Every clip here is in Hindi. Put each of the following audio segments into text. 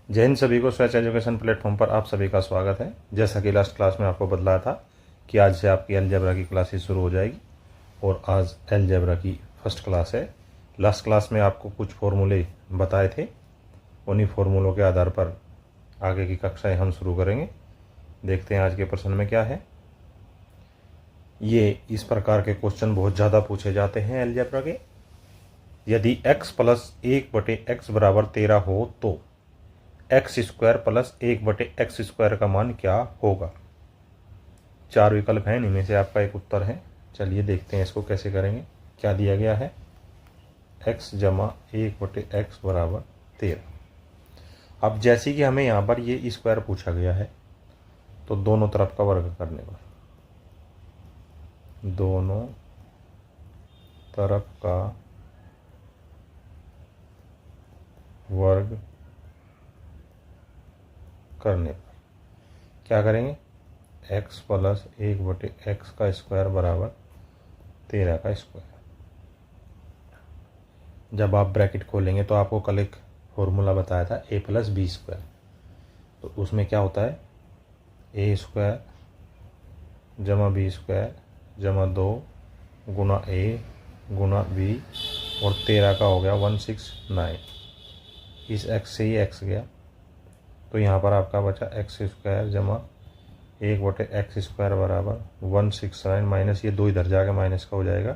जय हिंद सभी को। स्वैच एजुकेशन प्लेटफॉर्म पर आप सभी का स्वागत है। जैसा कि लास्ट क्लास में आपको बतलाया था कि आज से आपकी अलजेब्रा की क्लासेस शुरू हो जाएगी और आज अलजेब्रा की फर्स्ट क्लास है। लास्ट क्लास में आपको कुछ फॉर्मूले बताए थे, उन्हीं फॉर्मूलों के आधार पर आगे की कक्षाएं हम शुरू करेंगे। देखते हैं आज के प्रश्न में क्या है। ये इस प्रकार के क्वेश्चन बहुत ज़्यादा पूछे जाते हैं अलजेब्रा के। यदि x प्लस 1/x बराबर 13 हो तो एक्स स्क्वायर प्लस 1/x² का मान क्या होगा। 4 विकल्प हैं, इनमें से आपका एक उत्तर है। चलिए देखते हैं इसको कैसे करेंगे। क्या दिया गया है, x जमा 1/x बराबर 13। अब जैसे कि हमें यहाँ पर ये स्क्वायर पूछा गया है तो दोनों तरफ का वर्ग करने पर, दोनों तरफ का वर्ग करने पर क्या करेंगे, x प्लस 1/x का स्क्वायर बराबर 13 का स्क्वायर। जब आप ब्रैकेट खोलेंगे तो आपको कल एक फॉर्मूला बताया था a प्लस बी स्क्वायर, तो उसमें क्या होता है a स्क्वायर जमा बी स्क्वायर जमा 2 गुना a गुना b और 13 का हो गया 169। इस x से ही x गया तो यहाँ पर आपका बचा एक्स स्क्वायर जमा 1/x² बराबर 169 माइनस ये 2 इधर जाके माइनस का हो जाएगा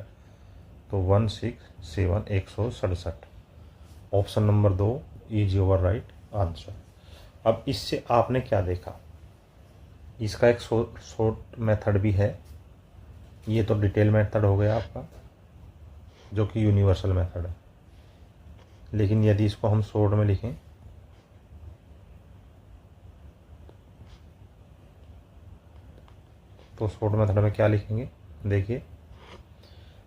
तो 167 167। Option number 2 is your right answer. अब इससे आपने क्या देखा, इसका एक शॉर्ट मेथड भी है। ये तो डिटेल मेथड हो गया आपका जो कि यूनिवर्सल मेथड है, लेकिन यदि इसको हम शॉर्ट में लिखें तो शॉर्ट मेथड में क्या लिखेंगे, देखिए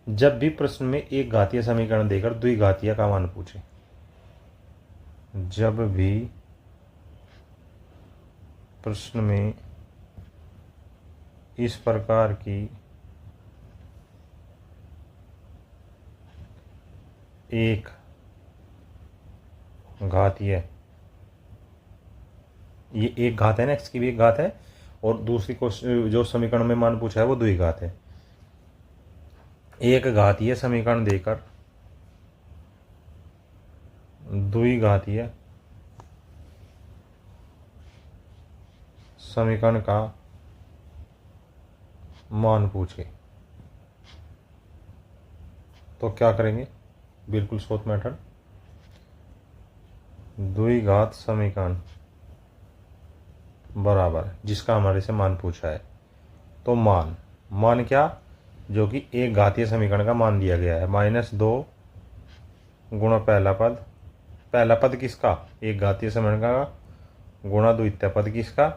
जब भी प्रश्न में एक घातीय समीकरण देकर द्विघातीय का मान पूछे, जब भी प्रश्न में इस प्रकार की एक घातीय, ये एक घात है ना, x की भी एक घात है और दूसरी को जो समीकरण में मान पूछा है वो द्विघात है। एक घातीय समीकरण देकर द्विघातीय समीकरण का मान पूछे तो क्या करेंगे, बिल्कुल शॉर्ट मेथड, द्विघात समीकरण बराबर जिसका हमारे से मान पूछा है तो मान क्या, जो कि एक घातीय समीकरण का मान दिया गया है -2 गुणा पहला पद किसका, एक घातीय समीकरण का गुणा द्वितीय पद किसका,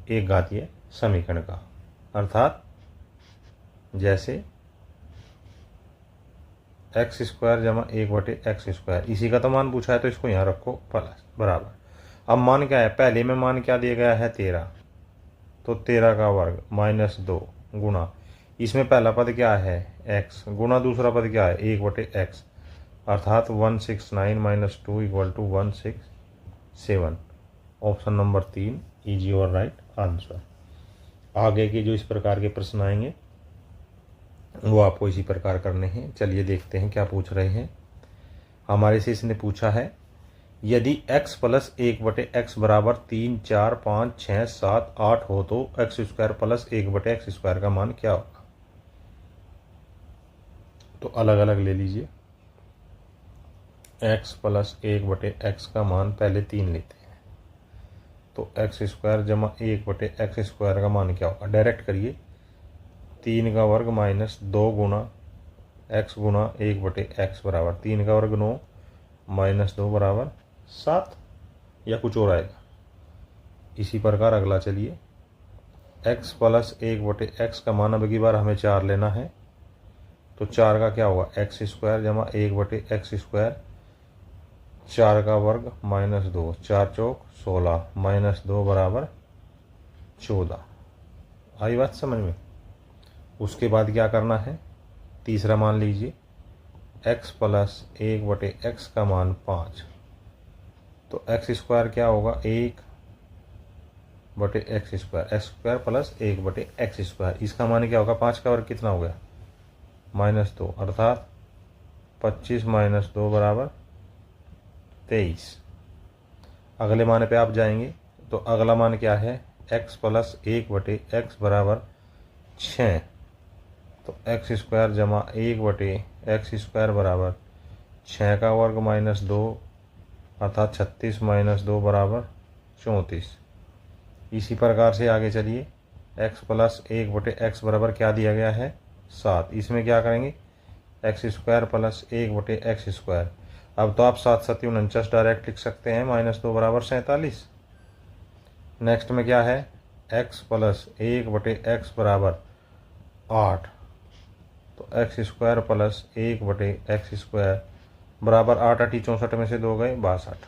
एक घातीय समीकरण का। अर्थात जैसे x² जमा 1/x², इसी का तो मान पूछा है तो इसको यहाँ रखो प्लस बराबर। अब मान क्या है, पहले में मान क्या दिया गया है 13, तो 13 का वर्ग -2 गुणा, इसमें पहला पद क्या है x गुणा दूसरा पद क्या है 1/x, अर्थात 169 - 2 = 167। Option number 3 is your right answer. आगे के जो इस प्रकार के प्रश्न आएंगे वो आपको इसी प्रकार करने हैं। चलिए देखते हैं क्या पूछ रहे हैं। हमारे से इसने पूछा है यदि x प्लस 1/x बराबर 3 4 5 6 7 8 हो तो x² प्लस 1/x² का मान क्या होगा। तो अलग अलग ले लीजिए। x प्लस 1/x का मान पहले 3 लेते हैं तो x² जमा 1/x² का मान क्या होगा, डायरेक्ट करिए। 3 का वर्ग -2 गुणा x गुणा 1/x बराबर 3 का वर्ग 9 -2 बराबर 7 या कुछ और आएगा। इसी प्रकार अगला चलिए, x प्लस 1/x का मान अब की बार हमें 4 लेना है तो 4 का क्या होगा, x² जमा 1/x², 4 का वर्ग -2, 4 चौक 16 -2 बराबर 14। आई बात समझ में। उसके बाद क्या करना है, तीसरा मान लीजिए x प्लस 1/x का मान 5, तो एक्स स्क्वायर क्या होगा, 1 बटे एक्स स्क्वायर प्लस 1 बटे एक्स स्क्वायर। इसका मान क्या होगा, 5 का वर्ग कितना हो गया, -2, अर्थात 25 माइनस 2 बराबर 23। अगले मान पे आप जाएंगे तो अगला मान क्या है, x प्लस 1 बटे एक्स बराबर 6। तो एक्स स्क्वायर जमा 1 बटे एक्स स्क्वायर बराबर 6 का वर्ग -2, अर्थात 36 माइनस 2 बराबर 34। इसी प्रकार से आगे चलिए, x प्लस 1 बटे एक्स बराबर क्या दिया गया है, 7। इसमें क्या करेंगे, एक्स स्क्वायर प्लस 1 बटे एक्स स्क्वायर। अब तो आप 7 7 49 डायरेक्ट लिख सकते हैं, -2 बराबर 47। नेक्स्ट में क्या है, x प्लस 1 बटे एक्स बराबर 8। तो एक्स स्क्वायर प्लस 1 बटे एक्स स्क्वायर बराबर 8, 8 64 में से 2 गए 62।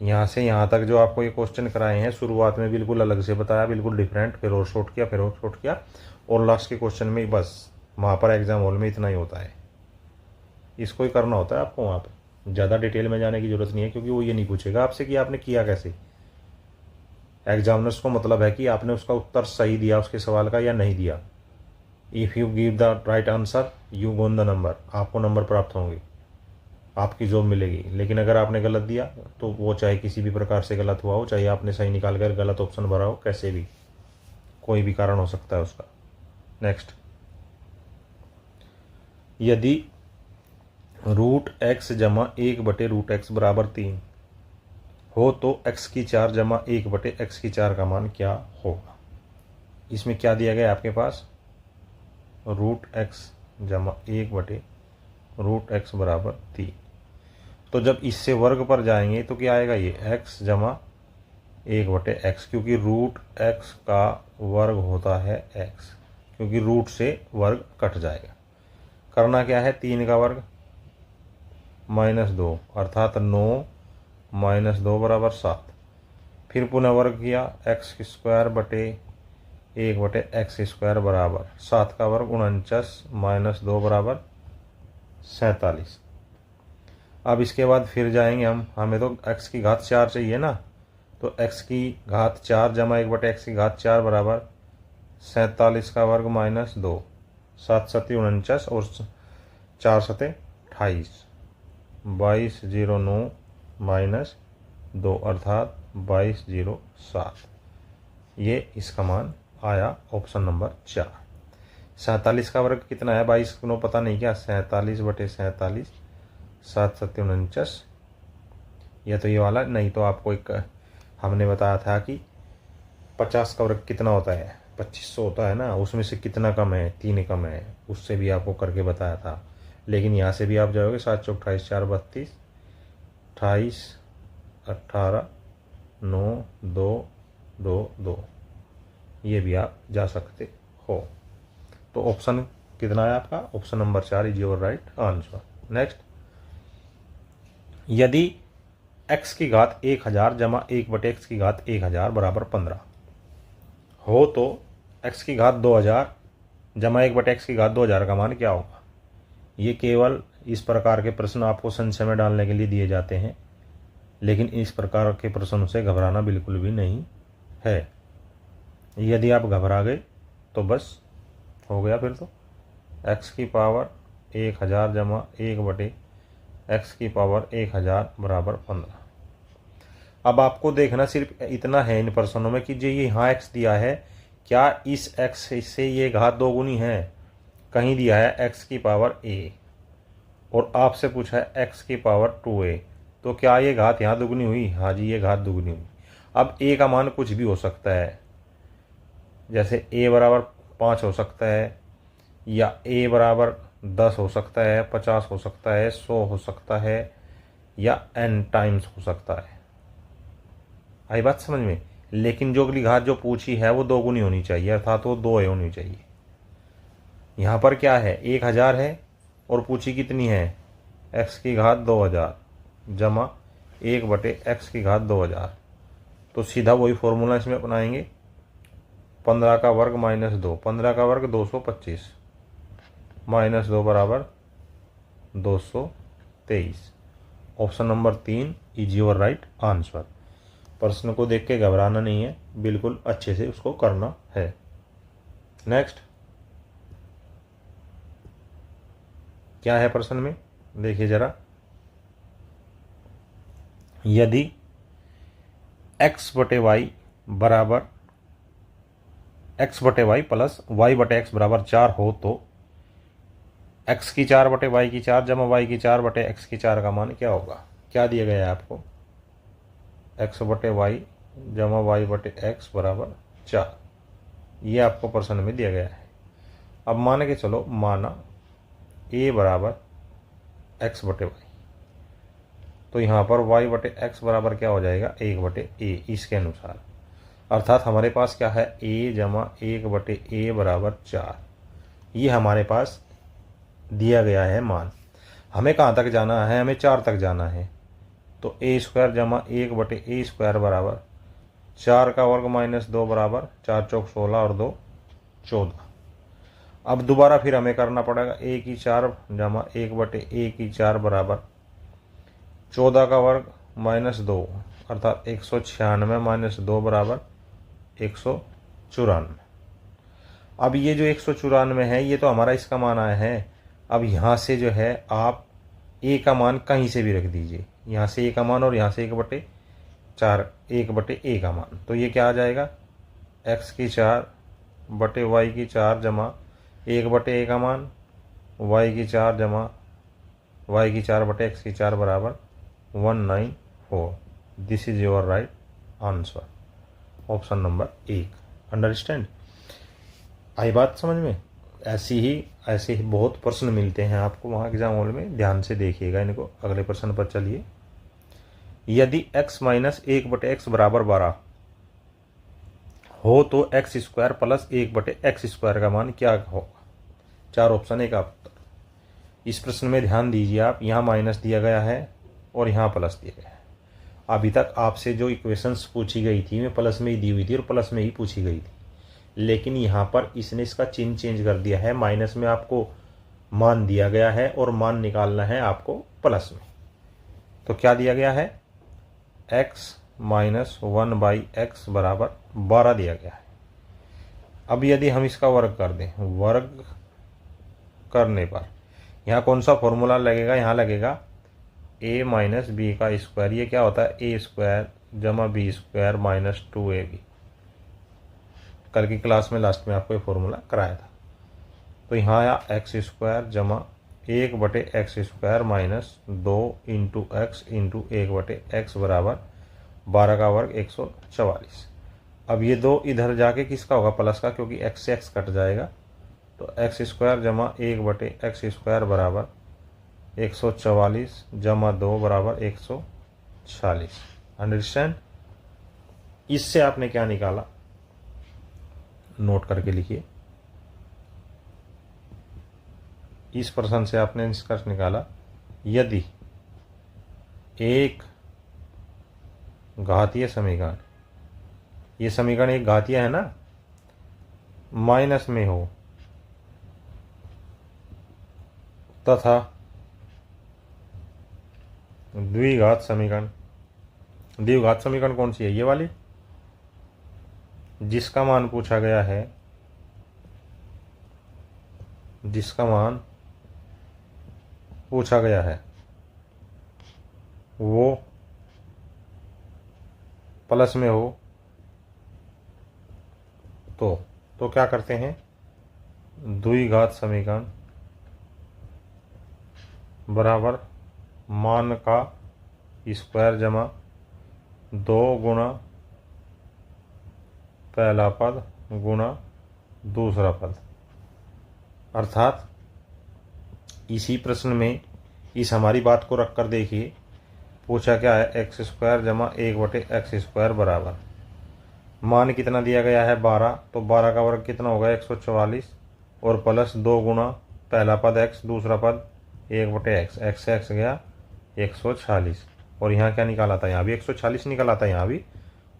यहाँ से यहाँ तक जो आपको ये क्वेश्चन कराए हैं शुरुआत में बिल्कुल अलग से बताया, बिल्कुल डिफरेंट, फिर और शॉर्ट किया, फिर और शॉर्ट किया, और लास्ट के क्वेश्चन में बस वहाँ पर एग्जाम हॉल में इतना ही होता है। इसको ही करना होता है आपको, वहाँ पर ज़्यादा डिटेल में जाने की जरूरत नहीं है, क्योंकि वो ये नहीं पूछेगा आपसे कि आपने किया कैसे। एग्जामिनर्स को मतलब है कि आपने उसका उत्तर सही दिया उसके सवाल का या नहीं दिया। If you give the right answer you gonna the number, आपको नंबर प्राप्त होंगे, आपकी जॉब मिलेगी। लेकिन अगर आपने गलत दिया तो वो चाहे किसी भी प्रकार से गलत हुआ हो, चाहे आपने सही निकाल कर गलत ऑप्शन भरा हो, कैसे भी कोई भी कारण हो सकता है उसका। नेक्स्ट, यदि √x जमा 1 बटे √x बराबर 3 हो तो x की 4 जमा 1 बटे x की 4 का मान क्या होगा। इसमें क्या दिया गया आपके पास, √x जमा 1 बटे √x बराबर 3। तो जब इससे वर्ग पर जाएंगे तो क्या आएगा, ये x जमा 1 बटे एक्स, क्योंकि √x का वर्ग होता है x, क्योंकि रूट से वर्ग कट जाएगा। करना क्या है, 3 का वर्ग -2, अर्थात 9 माइनस 2 बराबर 7। फिर पुनः वर्ग किया, एक्स स्क्वायर बटे 1 बटे एक्स स्क्वायर बराबर 7 का वर्ग 49 माइनस 2 बराबर 47। अब इसके बाद फिर जाएंगे हमें तो x की घात 4 चाहिए ना, तो x की घात 4 जमा 1 बटे x की घात 4 बराबर 47 का वर्ग -2, 7 7 49 और 4 7 28, 22 0 9 माइनस 2, अर्थात 22 0 7। ये इसका मान आया ऑप्शन नंबर 4। 47 का वर्ग कितना है, 22 को पता नहीं क्या, 47 बटे 47, 7 7 49। यह तो ये वाला नहीं, तो आपको एक हमने बताया था कि 50 का वर्ग कितना होता है, 2500 होता है ना, उसमें से कितना कम है, 3 कम है, उससे भी आपको करके बताया था। लेकिन यहाँ से भी आप जाओगे, 7 चौक 28, 4 32, 28 18 9 2 2 2, ये भी आप जा सकते हो। तो ऑप्शन कितना है आपका, option number 4 is your right answer. Next, यदि x की घात 1000 जमा 1 बटे x की घात 1000 बराबर 15 हो तो x की घात 2000 जमा 1 बटे x की घात 2000 का मान क्या होगा। ये केवल इस प्रकार के प्रश्न आपको संशय में डालने के लिए दिए जाते हैं, लेकिन इस प्रकार के प्रश्नों से घबराना बिल्कुल भी नहीं है। यदि आप घबरा गए तो बस हो गया, फिर तो x की पावर 1000 जमा 1 बटे x की पावर 1000 बराबर 15। अब आपको देखना सिर्फ इतना है इन प्रश्नों में कि जो ये यहाँ x दिया है, क्या इस x से ये घात 2 गुनी है, कहीं दिया है x की पावर a और आपसे पूछा है x की पावर 2a, तो क्या ये घात यहाँ दुगनी हुई, हाँ जी ये घात दुगनी हुई। अब a का मान कुछ भी हो सकता है, जैसे a बराबर 5 हो सकता है, या a बराबर 10 हो सकता है, 50 हो सकता है, 100 हो सकता है, या n टाइम्स हो सकता है। आई बात समझ में। लेकिन जो अगली घात जो पूछी है वो 2 गुनी होनी चाहिए, अर्थात वो 2 होनी चाहिए। यहाँ पर क्या है, 1000 है और पूछी कितनी है, x की घात 2000 जमा 1 बटे x की घात 2000। तो सीधा वही फॉर्मूला इसमें अपनाएंगे, 15 का वर्ग -2, 15 का वर्ग 225, -2 बराबर 223, option number 3 is your right answer. प्रश्न को देख के घबराना नहीं है, बिल्कुल अच्छे से उसको करना है। नेक्स्ट क्या है प्रश्न में, देखिए जरा। यदि x बटे वाई बराबर x बटे वाई प्लस y बटे x बराबर 4 हो तो x की 4 बटे y की 4 जमा y की 4 बटे x की 4 का मान क्या होगा। क्या दिया गया है आपको, x बटे वाई जमा y बटे x बराबर 4, ये आपको प्रश्न में दिया गया है। अब मान के चलो, माना a बराबर x बटे वाई, तो यहाँ पर y बटे x बराबर क्या हो जाएगा, 1 बटे a इसके अनुसार। अर्थात हमारे पास क्या है, a जमा 1 बटे a बराबर 4, ये हमारे पास दिया गया है मान। हमें कहाँ तक जाना है, हमें 4 तक जाना है। तो a स्क्वायर जमा 1 बटे a स्क्वायर बराबर 4 का वर्ग माइनस 2 बराबर 4 चौक 16 और 2 14। अब दोबारा फिर हमें करना पड़ेगा, a की 4 जमा 1 बटे a की 4 बराबर 14 का वर्ग माइनस 2, अर्थात 196 माइनस 2 बराबर 194। अब ये जो 194 है, ये तो हमारा इसका मान आया है। अब यहाँ से जो है आप a का मान कहीं से भी रख दीजिए, यहाँ से a का मान और यहाँ से 1 बटे a का मान, तो ये क्या आ जाएगा, x की 4 बटे y की 4 जमा 1 बटे a का मान y की 4 जमा y की 4 बटे x की 4 बराबर 194। This is your right answer, option number 1। Understand, आई बात समझ में। ऐसे ही बहुत प्रश्न मिलते हैं आपको वहाँ एग्जाम हॉल में, ध्यान से देखिएगा इनको। अगले प्रश्न पर चलिए। यदि x माइनस 1 बटे x बराबर 12 हो तो x स्क्वायर प्लस 1 बटे x स्क्वायर का मान क्या होगा। 4 ऑप्शन, एक आप उत्तर। इस प्रश्न में ध्यान दीजिए आप, यहाँ माइनस दिया गया है और यहाँ प्लस दिया गया है। अभी तक आपसे जो इक्वेशंस पूछी गई थी वे प्लस में ही दी हुई थी और प्लस में ही पूछी गई थी, लेकिन यहाँ पर इसने इसका चिन्ह चेंज कर दिया है। माइनस में आपको मान दिया गया है और मान निकालना है आपको प्लस में। तो क्या दिया गया है, x माइनस 1 बाई एक्स बराबर 12 दिया गया है। अब यदि हम इसका वर्ग कर दें, वर्ग करने पर यहाँ कौन सा फॉर्मूला लगेगा, यहाँ लगेगा a माइनस बी का स्क्वायर। ये क्या होता है, a स्क्वायर जमा बी स्क्वायर माइनस 2ab। कल की क्लास में लास्ट में आपको ये फॉर्मूला कराया था। तो यहाँ आया एक्स स्क्वायर जमा 1 बटे x square minus 2 into x into 1 बटे एक्स बराबर 12 का वर्ग 144। अब ये 2 इधर जाके किसका होगा, प्लस का, क्योंकि एक्स से एक्स कट जाएगा। तो एक्स स्क्वायर जमा 1 बटे एक्स स्क्वायर बराबर 144 जमा 2 बराबर 140। अंडरस्टैंड। इससे आपने क्या निकाला, नोट करके लिखिए। इस प्रश्न से आपने निष्कर्ष निकाला, यदि एक घातीय समीकरण, ये समीकरण एक घातीय है ना, माइनस में हो तथा द्विघात समीकरण, द्विघात समीकरण कौन सी है, ये वाली, जिसका मान पूछा गया है, जिसका मान पूछा गया है वो प्लस में हो तो क्या करते हैं, द्विघात समीकरण बराबर मान का स्क्वायर जमा 2 गुणा पहला पद गुणा दूसरा पद। अर्थात इसी प्रश्न में इस हमारी बात को रख कर देखिए, पूछा क्या है, एक्स स्क्वायर जमा 1 बटे एक्स स्क्वायर बराबर मान कितना दिया गया है 12, तो 12 का वर्ग कितना होगा 144 और प्लस 2 गुणा पहला पद एक्स दूसरा पद 1 बटे एक्स, एक्स से एक्स गया 146 और यहाँ क्या निकाला था, यहाँ भी 146 निकाला था, यहाँ भी।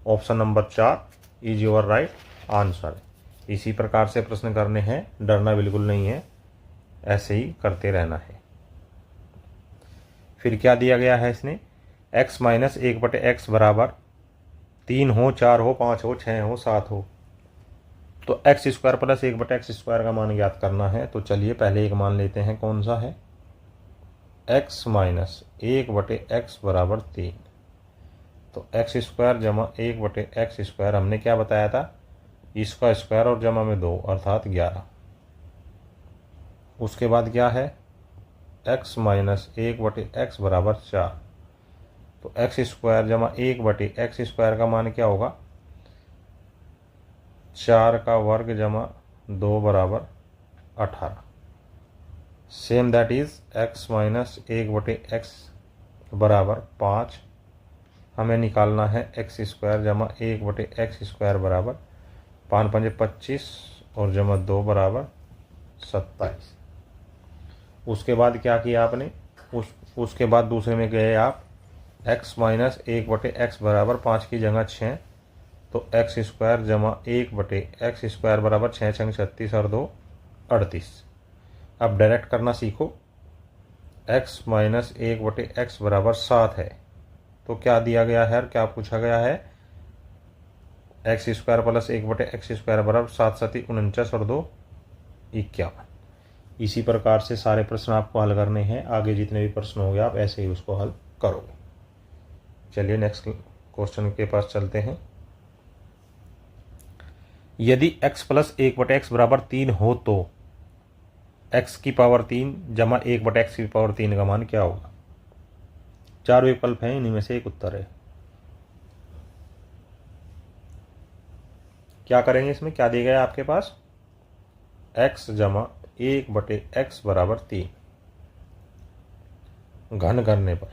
Option number 4 is your right answer. इसी प्रकार से प्रश्न करने हैं, डरना बिल्कुल नहीं है, ऐसे ही करते रहना है। फिर क्या दिया गया है इसने, x माइनस 1/x बराबर 3 हो, 4 हो, 5 हो, 6 हो, 7 हो। तो x square plus 1/x square का मान ज्ञात करना है। तो चलिए पहले एक मान लेते हैं, कौन सा है, x माइनस 1/x बराबर 3। तो एक्स स्क्वायर जमा 1/x स्क्वायर हमने क्या बताया था, इसका स्क्वायर और जमा में 2 अर्थात 11। उसके बाद क्या है, x माइनस 1/x बराबर 4। तो एक्स स्क्वायर जमा 1/x स्क्वायर का मान क्या होगा, 4 का वर्ग जमा 2 बराबर 18। Same that is x minus 1/x बराबर 5। हमें निकालना है एक्स स्क्वायर जमा 1/x स्क्वायर बराबर 5 पंजे 25 और जमा 2 बराबर 27। उसके बाद क्या किया आपने, उसके बाद दूसरे में गए आप, x माइनस 1/x बराबर 5 की जगह 6। तो एक्स स्क्वायर जमा 1/x स्क्वायर बराबर 6 छंग 36 और 2 38। अब डायरेक्ट करना सीखो। x माइनस 1/x बराबर 7 है, तो क्या दिया गया है, क्या पूछा गया है, x square plus 1/x square बराबर 7 7 49 और 2 51। इसी प्रकार से सारे प्रश्न आपको हल करने हैं। आगे जितने भी प्रश्न होंगे आप ऐसे ही उसको हल करोगे। चलिए नेक्स्ट क्वेश्चन के पास चलते हैं। यदि x प्लस 1/x बराबर 3 हो तो x की पावर 3 जमा 1/x की पावर 3 का मान क्या होगा। 4 विकल्प हैं, इन्हीं में से एक उत्तर है। क्या करेंगे, इसमें क्या दिया गया है आपके पास, x जमा 1/x बराबर 3 घन करने पर,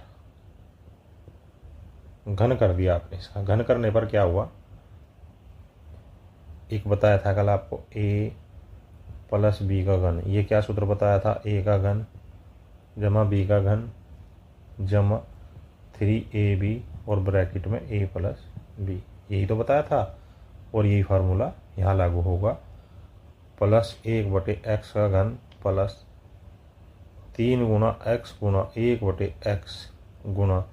घन कर दिया आपने। इसका घन करने पर क्या हुआ, एक बताया था कल आपको a प्लस b का घन, ये क्या सूत्र बताया था, a का घन जमा b का घन जमा 3ab और ब्रैकेट में a प्लस b, यही तो बताया था। और यही फार्मूला यहाँ लागू होगा, प्लस 1/x का घन प्लस 3 गुना x गुना 1/x गुना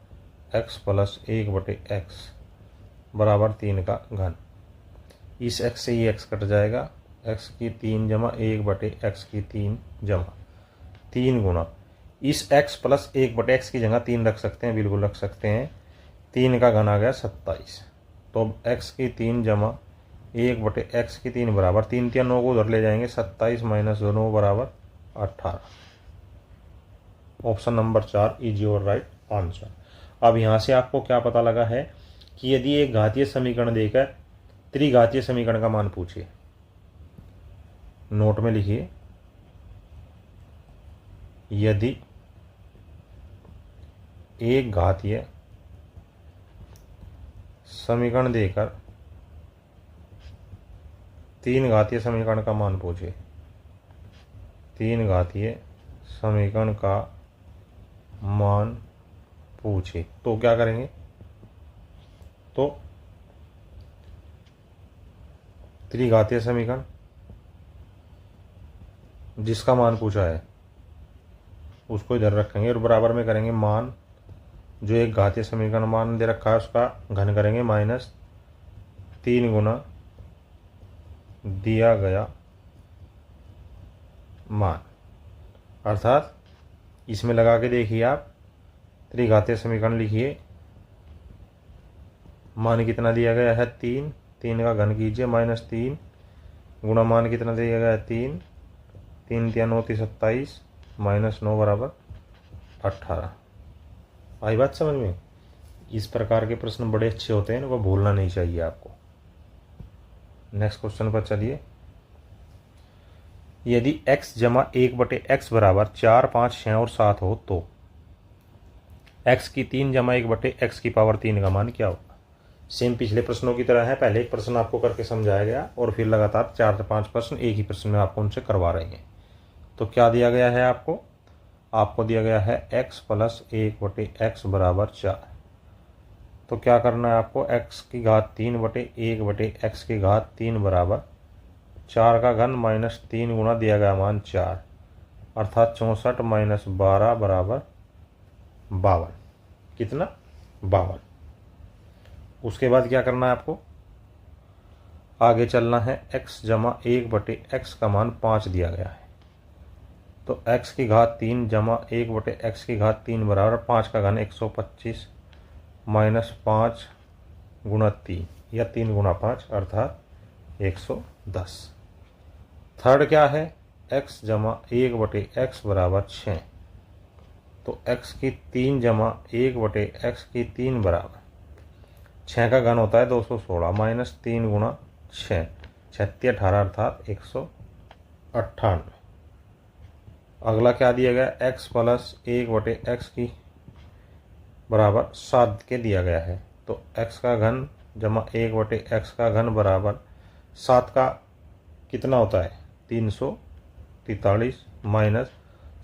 x प्लस 1/x बराबर 3 का घन। इस x से ही x कट जाएगा, x की 3 जमा 1/x की 3 जमा 3 गुना, इस x प्लस 1/x की जगह 3 रख सकते हैं, बिल्कुल रख सकते हैं। 3 का घन आ गया 27। तो x की 3 जमा 1/x की 3 बराबर 3 3 9 को उधर ले जाएंगे, 27 माइनस 9 बराबर 18। Option number 4 is your right answer. अब यहाँ से आपको क्या पता लगा है कि यदि एक घातीय समीकरण देकर त्रिघातीय समीकरण का मान पूछे, नोट में लिखिए, यदि एक घातीय समीकरण देकर 3 घातीय समीकरण का मान पूछे, 3 घातीय समीकरण का मान पूछे, तो क्या करेंगे, तो त्रिघातीय समीकरण जिसका मान पूछा है उसको इधर रखेंगे और बराबर में करेंगे मान, जो एक घातीय समीकरण मान दे रखा है उसका घन करेंगे माइनस 3 गुना दिया गया मान। अर्थात इसमें लगा के देखिए आप, त्रिघातीय समीकरण लिखिए, मान कितना दिया गया है 3, 3 का घन कीजिए माइनस 3 गुणा मान कितना दिया गया है 3, 3 3 9 27 माइनस 9 बराबर 18। आई बात समझ में। इस प्रकार के प्रश्न बड़े अच्छे होते हैं, इनको भूलना नहीं चाहिए आपको। नेक्स्ट क्वेश्चन पर चलिए। यदि x जमा 1/x बराबर 4 5 6 और 7 हो तो x की 3 जमा 1/x की पावर 3 का मान क्या होगा। सेम पिछले प्रश्नों की तरह है, पहले एक प्रश्न आपको करके समझाया गया और फिर लगातार 4 से 5 प्रश्न एक ही प्रश्न में आपको उनसे करवा रहे हैं। तो क्या दिया गया है आपको दिया गया है x प्लस 1/x बराबर 4। तो क्या करना है आपको, x की घात 3/1/x की घात 3 बराबर 4 का घन माइनस 3 गुना दिया गया मान 4, अर्थात 64 माइनस 12 बराबर 52। कितना? 52। उसके बाद क्या करना है आपको, आगे चलना है। x जमा 1/x का मान 5 दिया गया है, तो x की घात 3 जमा 1/x की घात 3 बराबर 5 का घन 125 माइनस 5 गुणा 3 या 3 गुणा 5 अर्थात 110। थर्ड क्या है, x जमा 1/x बराबर 6, तो x की 3 जमा 1/x की 3 बराबर 6 का घन होता है 216 माइनस 3 गुणा 6 36 18 अर्थात 198। अगला क्या दिया गया, x प्लस 1/x की बराबर 7 के दिया गया है, तो x का घन जमा 1/x का घन बराबर 7 का कितना होता है 343 माइनस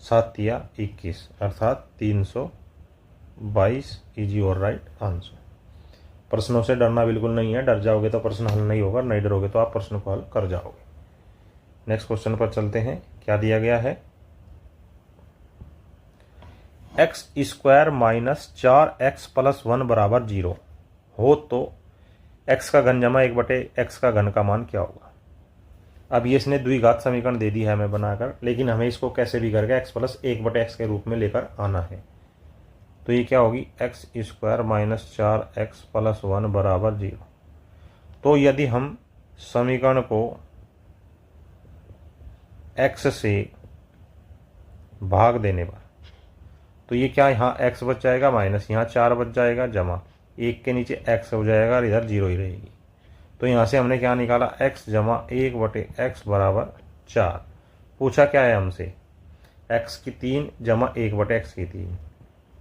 7 या 21 अर्थात 322 इज योर राइट आंसर। प्रश्नों से डरना बिल्कुल नहीं है, डर जाओगे तो प्रश्न हल नहीं होगा, नहीं डरोगे तो आप प्रश्न को हल कर जाओगे। नेक्स्ट क्वेश्चन पर चलते हैं। क्या दिया गया है, x square minus 4x plus 1 बराबर 0 हो तो x का घन जमा 1/x का घन का मान क्या होगा। अब ये इसने द्विघात समीकरण दे दी है हमें बनाकर, लेकिन हमें इसको कैसे भी करके x प्लस 1/x के रूप में लेकर आना है। तो ये क्या होगी, x square minus 4x plus 1 बराबर 0। तो यदि हम समीकरण को x से भाग देने पर, तो ये क्या, यहाँ x बच जाएगा माइनस यहाँ 4 बच जाएगा जमा 1 के नीचे x हो जाएगा और इधर 0 ही रहेगी। तो यहाँ से हमने क्या निकाला, x जमा 1/x बराबर 4। पूछा क्या है हमसे, x की 3 जमा 1/x की 3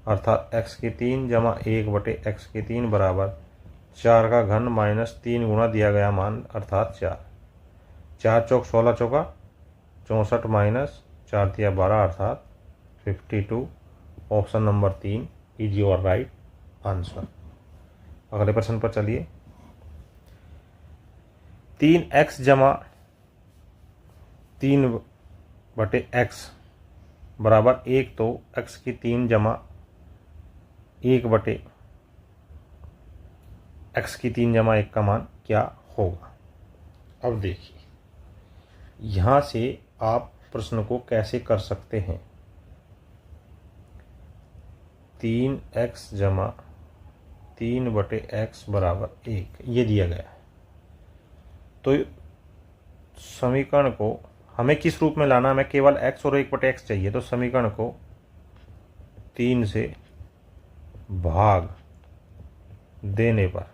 अर्थात x की 3 जमा 1/x की 3 बराबर 4 का घन माइनस 3 गुणा दिया गया मान अर्थात 4। 4 चौक 16 चौका 64 माइनस 4 तिया 12 अर्थात 52। Option number 3 is your right answer. अगले प्रश्न पर चलिए। 3x जमा 3/x बराबर 1 तो x की 3 जमा 1/x की 3 जमा 1 का मान क्या होगा। अब देखिए यहाँ से आप प्रश्न को कैसे कर सकते हैं। 3x जमा 3/x बराबर 1 ये दिया गया है, तो समीकरण को हमें किस रूप में लाना, हमें केवल x और 1/x चाहिए। तो समीकरण को 3 से भाग देने पर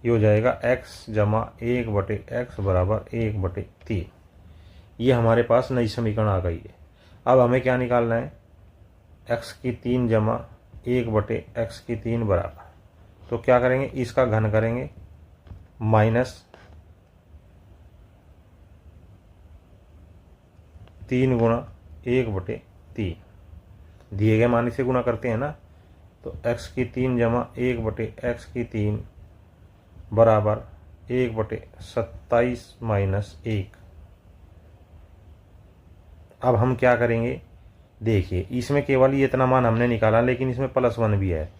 ये हो जाएगा x जमा 1/x बराबर 1/3। ये हमारे पास नई समीकरण आ गई है। अब हमें क्या निकालना है, x की 3 जमा 1/x की 3 बराबर, तो क्या करेंगे, इसका घन करेंगे माइनस 3 गुणा 1/3 दिए गए मान से गुणा करते हैं ना, तो x की 3 जमा 1/x की 3 बराबर 1/27 माइनस 1। अब हम क्या करेंगे, देखिए इसमें केवल ये इतना मान हमने निकाला, लेकिन इसमें +1 भी है,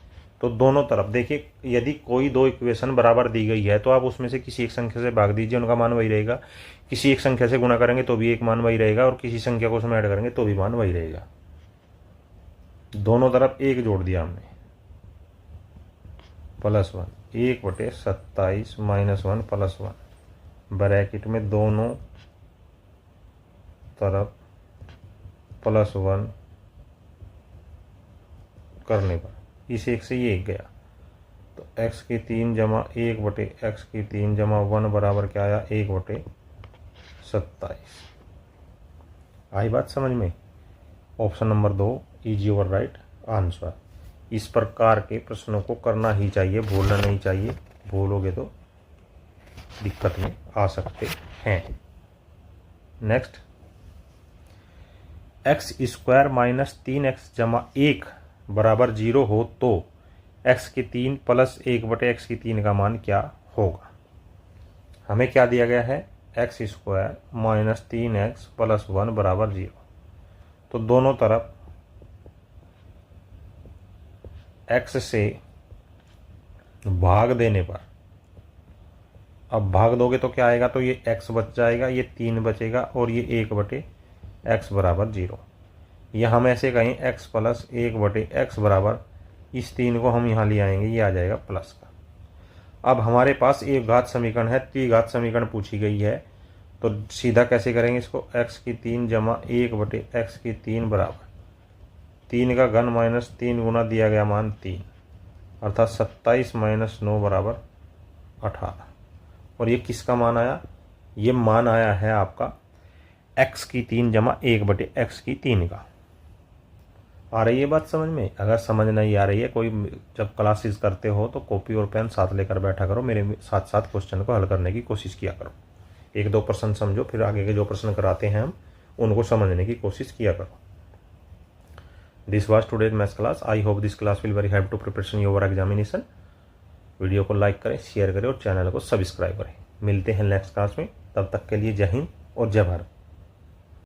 तो दोनों तरफ देखिए, यदि कोई दो इक्वेशन बराबर दी गई है तो आप उसमें से किसी एक संख्या से भाग दीजिए, उनका मान वही रहेगा। किसी एक संख्या से गुणा करेंगे तो भी एक मान वही रहेगा, और किसी संख्या को उसमें ऐड करेंगे तो भी मान वही रहेगा। दोनों तरफ एक जोड़ दिया हमने, +1 1/27 माइनस 1 +1 ब्रैकेट में दोनों तरफ +1 करने पर इस एक से ये एक गया, तो x की 3 जमा 1/x की 3 जमा 1 बराबर क्या आया, 1/27। आई बात समझ में। Option number 2 is your right answer. इस प्रकार के प्रश्नों को करना ही चाहिए, भूलना नहीं चाहिए, भूलोगे तो दिक्कत में आ सकते हैं। Next, x square minus 3x जमा 1 बराबर 0 हो तो x की 3 प्लस 1/x की 3 का मान क्या होगा। हमें क्या दिया गया है, x square minus 3x plus 1 बराबर 0, तो दोनों तरफ x से भाग देने पर, अब भाग दोगे तो क्या आएगा, तो ये x बच जाएगा, ये 3 बचेगा और ये 1/x बराबर 0। या हम ऐसे कहें x प्लस 1/x बराबर, इस 3 को हम यहाँ ले आएंगे, ये आ जाएगा प्लस का। अब हमारे पास एक घात समीकरण है, त्रिघात समीकरण पूछी गई है, तो सीधा कैसे करेंगे इसको, x की 3 जमा 1/x की 3 बराबर 3 का घन माइनस 3 गुना दिया गया मान 3, अर्थात 27 माइनस 9 बराबर 18। और ये किसका मान आया, ये मान आया है आपका x की 3 जमा 1/x की 3 का। आ रही है बात समझ में? अगर समझ नहीं आ रही है, कोई जब क्लासेस करते हो तो कॉपी और पेन साथ लेकर बैठा करो, मेरे साथ साथ क्वेश्चन को हल करने की कोशिश किया करो। 1-2 प्रश्न समझो, फिर आगे के जो प्रश्न कराते हैं हम उनको समझने की कोशिश किया करो। This was today's maths class. I hope this class will very help to preparation your examination. Video को लाइक करें, शेयर करें और चैनल को सब्सक्राइब करें। मिलते हैं नेक्स्ट क्लास में, तब तक के लिए जय हिंद और जय भारत।